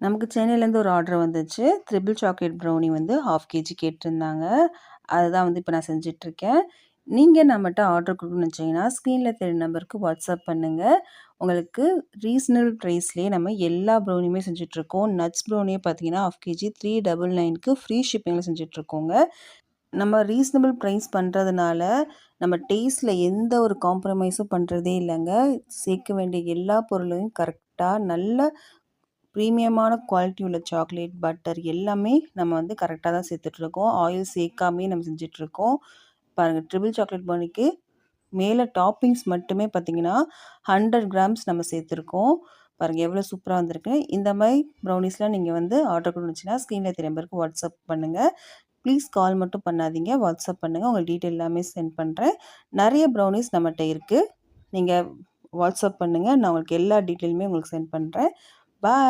நமக்கு சென்னையிலேருந்து ஒரு ஆர்டர் வந்துச்சு. ட்ரிபிள் சாக்லேட் ப்ரௌனி வந்து 1/2 கேஜி கேட்டிருந்தாங்க. அதுதான் வந்து இப்ப நான் செஞ்சுட்ருக்கேன். நீங்க நம்மட்ட ஆர்டர் குடுக்கணும்னு நெனச்சீங்கன்னா, ஸ்க்ரீன்ல தெரியிற நம்பருக்கு வாட்ஸ்அப் பண்ணுங்க. உங்களுக்கு ரீசனபிள் ப்ரைஸ்லயே நம்ம எல்லா ப்ரௌனியுமே செஞ்சுட்ருக்கோம். நட்ஸ் ப்ரௌனியே பார்த்தீங்கன்னா, 1/2 கேஜி 399க்கு ஃப்ரீ ஷிப்பிங்ல செஞ்சுட்ருக்கோங்க. நம்ம ரீசனபிள் ப்ரைஸ் பண்றதுனால, நம்ம டேஸ்ட்ல எந்த ஒரு காம்ப்ரமைஸும் பண்றதே இல்லங்க. சேர்க்க வேண்டிய எல்லா பொருளையும் கரெக்ட்டா நல்ல ப்ரீமியமான குவாலிட்டி உள்ள சாக்லேட், பட்டர் எல்லாமே நம்ம வந்து கரெக்ட்டா தான் சேர்த்துட்ருக்கோம். ஆயில் சேர்க்காமயே நம்ம செஞ்சுட்ருக்கோம். பாருங்க ட்ரிபிள் சாக்லேட் ப்ரௌனிக்கு மேல டாப்பிங்ஸ் மட்டுமே பார்த்தீங்கன்னா, 100 கிராம்ஸ் நம்ம சேர்த்துருக்கோம். பாருங்க எவ்வளோ சூப்பரா வந்திருக்கு. இந்த மாரி ப்ரௌனீஸ்லாம் நீங்க வந்து ஆர்டர் குடுச்சுன்னா, ஸ்க்ரீன்ல தெரியிற நம்பருக்கு வாட்ஸ்அப் பண்ணுங்க. ப்ளீஸ் கால் மட்டும் பண்ணாதீங்க. வாட்ஸ்அப் பண்ணுங்க. உங்க டீட்டெயில் எல்லாமே சென்ட் பண்றேன். நெறைய ப்ரௌனீஸ் நம்மட்ட இருக்கு. நீங்க வாட்ஸ்அப் பண்ணுங்க. நான் உங்களுக்கு எல்லா டீட்டெயிலுமே உங்களுக்கு சென்ட் பண்றேன். பாய்.